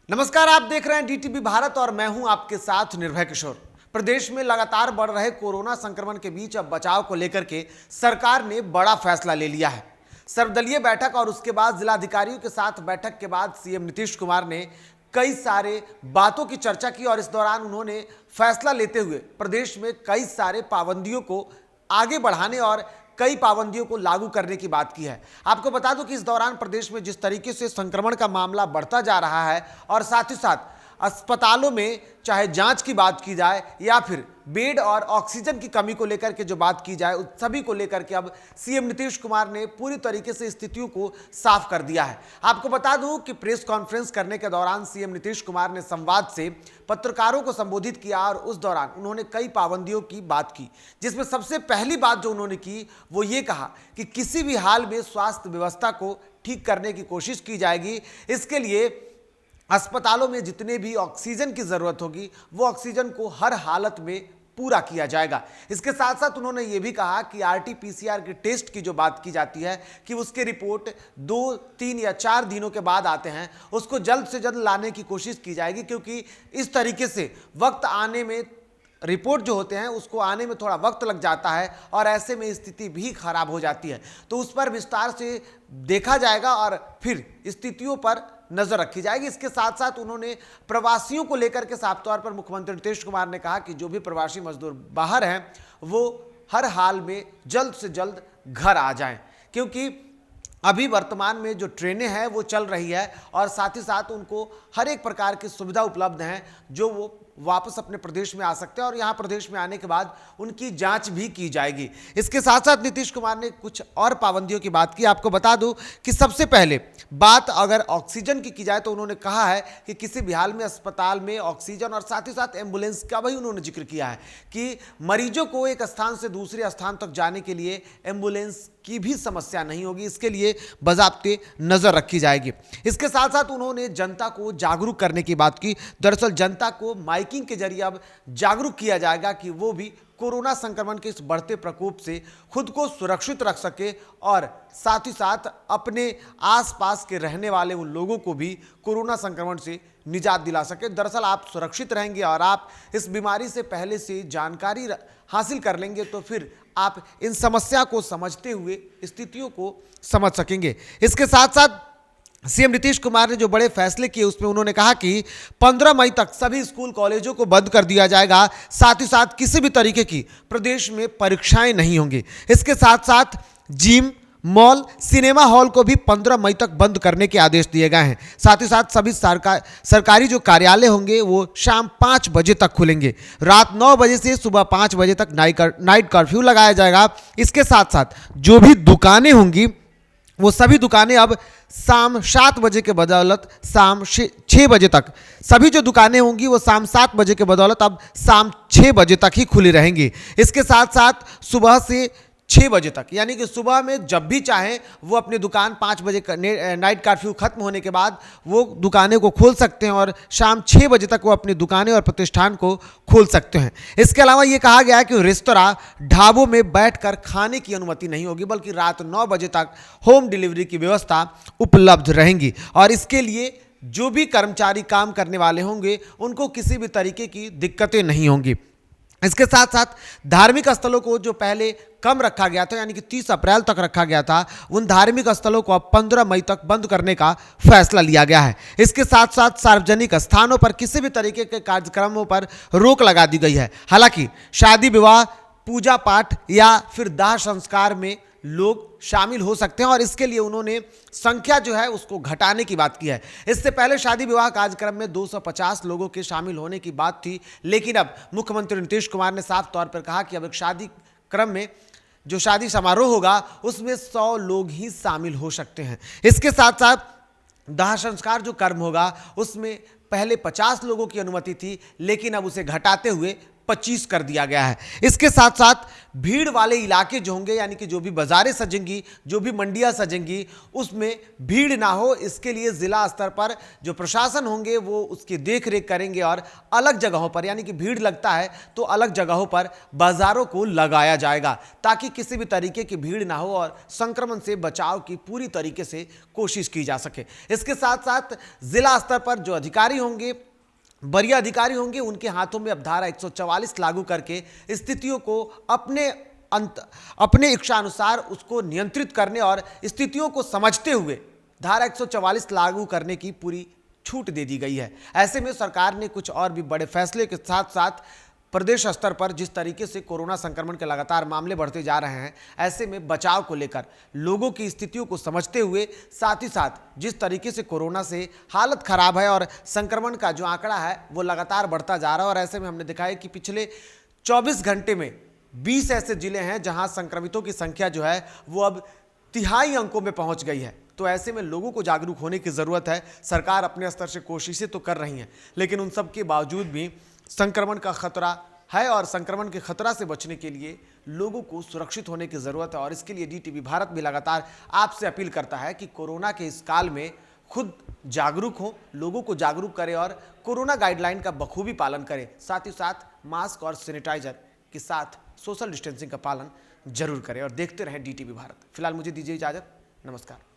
नमस्कार, आप देख रहे हैं डीटीवी भारत और मैं हूं आपके साथ निर्भय किशोर। प्रदेश में लगातार बढ़ रहे कोरोना संक्रमण के बीच अब बचाव को लेकर के सरकार ने बड़ा फैसला ले लिया है। सर्वदलीय बैठक और उसके बाद जिलाधिकारियों के साथ बैठक के बाद सीएम नीतीश कुमार ने कई सारे बातों की चर्चा की और इस दौरान उन्होंने फैसला लेते हुए प्रदेश में कई सारे पाबंदियों को आगे बढ़ाने और कई पाबंदियों को लागू करने की बात की है। आपको बता दूं कि इस दौरान प्रदेश में जिस तरीके से संक्रमण का मामला बढ़ता जा रहा है और साथ ही साथ अस्पतालों में चाहे जांच की बात की जाए या फिर बेड और ऑक्सीजन की कमी को लेकर के जो बात की जाए, उस सभी को लेकर के अब सीएम नीतीश कुमार ने पूरी तरीके से स्थितियों को साफ कर दिया है। आपको बता दूं कि प्रेस कॉन्फ्रेंस करने के दौरान सीएम नीतीश कुमार ने संवाद से पत्रकारों को संबोधित किया और उस दौरान उन्होंने कई पाबंदियों की बात की, जिसमें सबसे पहली बात जो उन्होंने की वो ये कहा कि किसी भी हाल में स्वास्थ्य व्यवस्था को ठीक करने की कोशिश की जाएगी। इसके लिए अस्पतालों में जितने भी ऑक्सीजन की जरूरत होगी वो ऑक्सीजन को हर हालत में पूरा किया जाएगा। इसके साथ साथ उन्होंने ये भी कहा कि आरटी-पीसीआर के टेस्ट की जो बात की जाती है कि उसके रिपोर्ट 2, 3 या 4 दिनों के बाद आते हैं, उसको जल्द से जल्द लाने की कोशिश की जाएगी, क्योंकि इस तरीके से वक्त आने में रिपोर्ट जो होते हैं उसको आने में थोड़ा वक्त लग जाता है और ऐसे में स्थिति भी खराब हो जाती है। तो उस पर विस्तार से देखा जाएगा और फिर स्थितियों पर नजर रखी जाएगी। इसके साथ साथ उन्होंने प्रवासियों को लेकर के साफ तौर पर मुख्यमंत्री नीतीश कुमार ने कहा कि जो भी प्रवासी मजदूर बाहर हैं वो हर हाल में जल्द से जल्द घर आ जाएं, क्योंकि अभी वर्तमान में जो ट्रेनें हैं वो चल रही है और साथ ही साथ उनको हर एक प्रकार की सुविधा उपलब्ध हैं जो वो वापस अपने प्रदेश में आ सकते हैं और यहाँ प्रदेश में आने के बाद उनकी जांच भी की जाएगी। इसके साथ साथ नीतीश कुमार ने कुछ और पाबंदियों की बात की। आपको बता दूं कि सबसे पहले बात अगर ऑक्सीजन की जाए तो उन्होंने कहा है कि किसी भी हाल में अस्पताल में ऑक्सीजन और साथ ही साथ एम्बुलेंस का भी उन्होंने जिक्र किया है कि मरीजों को एक स्थान से दूसरे स्थान तक जाने के लिए एम्बुलेंस की भी समस्या नहीं होगी, इसके लिए बाज़ाब्ते नज़र रखी जाएगी। इसके साथ साथ उन्होंने जनता को जागरूक करने की बात की। दरअसल जनता को माइकिंग के जरिए अब जागरूक किया जाएगा कि वो भी कोरोना संक्रमण के इस बढ़ते प्रकोप से खुद को सुरक्षित रख सके और साथ ही साथ अपने आसपास के रहने वाले उन लोगों को भी कोरोना संक्रमण से निजात दिला सके। दरअसल आप सुरक्षित रहेंगे और आप इस बीमारी से पहले से जानकारी हासिल कर लेंगे तो फिर आप इन समस्या को समझते हुए स्थितियों को समझ सकेंगे। इसके साथ साथ सीएम नीतीश कुमार ने जो बड़े फैसले किए उसमें उन्होंने कहा कि 15 मई तक सभी स्कूल कॉलेजों को बंद कर दिया जाएगा, साथ ही साथ किसी भी तरीके की प्रदेश में परीक्षाएं नहीं होंगी। इसके साथ साथ जिम, मॉल, सिनेमा हॉल को भी 15 मई तक बंद करने के आदेश दिए गए हैं। साथ ही साथ सभी सरकारी जो कार्यालय होंगे वो शाम 5 बजे तक खुलेंगे। रात 9 बजे से सुबह 5 बजे तक नाइट कर्फ्यू लगाया जाएगा। इसके साथ साथ जो भी दुकानें होंगी वो सभी दुकानें अब शाम 7 बजे के बदौलत शाम 6 बजे तक, सभी जो दुकानें होंगी वो शाम 7 बजे के बदौलत अब शाम 6 बजे तक ही खुली रहेंगी। इसके साथ साथ सुबह से 6 बजे तक, यानी कि सुबह में जब भी चाहें वो अपनी दुकान 5 बजे नाइट कर्फ्यू खत्म होने के बाद वो दुकानें को खोल सकते हैं और शाम 6 बजे तक वो अपनी दुकानें और प्रतिष्ठान को खोल सकते हैं। इसके अलावा ये कहा गया है कि रेस्तरां, ढाबों में बैठकर खाने की अनुमति नहीं होगी, बल्कि रात 9 बजे तक होम डिलीवरी की व्यवस्था उपलब्ध रहेंगी और इसके लिए जो भी कर्मचारी काम करने वाले होंगे उनको किसी भी तरीके की दिक्कतें नहीं होंगी। इसके साथ साथ धार्मिक स्थलों को जो पहले कम रखा गया था, यानी कि 30 अप्रैल तक रखा गया था, उन धार्मिक स्थलों को अब 15 मई तक बंद करने का फैसला लिया गया है। इसके साथ साथ सार्वजनिक स्थानों पर किसी भी तरीके के कार्यक्रमों पर रोक लगा दी गई है। हालांकि शादी विवाह, पूजा पाठ या फिर दाह संस्कार में लोग शामिल हो सकते हैं और इसके लिए उन्होंने संख्या जो है उसको घटाने की बात की है। इससे पहले शादी विवाह कार्यक्रम में 250 लोगों के शामिल होने की बात थी, लेकिन अब मुख्यमंत्री नीतीश कुमार ने साफ तौर पर कहा कि अब एक शादी क्रम में जो शादी समारोह होगा उसमें 100 लोग ही शामिल हो सकते हैं। इसके साथ साथ दाह संस्कार जो कर्म होगा उसमें पहले 50 लोगों की अनुमति थी, लेकिन अब उसे घटाते हुए 25 कर दिया गया है। इसके साथ साथ भीड़ वाले इलाके जो होंगे, यानी कि जो भी बाजारें सजेंगी, जो भी मंडियां सजेंगी, उसमें भीड़ ना हो, इसके लिए जिला स्तर पर जो प्रशासन होंगे वो उसकी देख रेख करेंगे और अलग जगहों पर, यानी कि भीड़ लगता है तो अलग जगहों पर बाजारों को लगाया जाएगा ताकि किसी भी तरीके की भीड़ ना हो और संक्रमण से बचाव की पूरी तरीके से कोशिश की जा सके। इसके साथ साथ जिला स्तर पर जो अधिकारी होंगे, वरीय अधिकारी होंगे, उनके हाथों में अब धारा 144 लागू करके स्थितियों को अपने इच्छानुसार उसको नियंत्रित करने और स्थितियों को समझते हुए धारा 144 लागू करने की पूरी छूट दे दी गई है। ऐसे में सरकार ने कुछ और भी बड़े फैसले के साथ साथ प्रदेश स्तर पर जिस तरीके से कोरोना संक्रमण के लगातार मामले बढ़ते जा रहे हैं, ऐसे में बचाव को लेकर लोगों की स्थितियों को समझते हुए, साथ ही साथ जिस तरीके से कोरोना से हालत खराब है और संक्रमण का जो आंकड़ा है वो लगातार बढ़ता जा रहा है, और ऐसे में हमने देखा है कि पिछले 24 घंटे में 20 ऐसे जिले हैं जहां संक्रमितों की संख्या जो है वो अब तिहाई अंकों में पहुंच गई है। तो ऐसे में लोगों को जागरूक होने की जरूरत है। सरकार अपने स्तर से कोशिशें तो कर रही हैं, लेकिन उन सब के बावजूद भी संक्रमण का खतरा है और संक्रमण के खतरा से बचने के लिए लोगों को सुरक्षित होने की जरूरत है। और इसके लिए डीटीवी भारत भी लगातार आपसे अपील करता है कि कोरोना के इस काल में खुद जागरूक हो, लोगों को जागरूक करें और कोरोना गाइडलाइन का बखूबी पालन करें। साथ ही साथ मास्क और सैनिटाइजर के साथ सोशल डिस्टेंसिंग का पालन जरूर करें और देखते रहें डीटीवी भारत। फिलहाल मुझे दीजिए इजाजत, नमस्कार।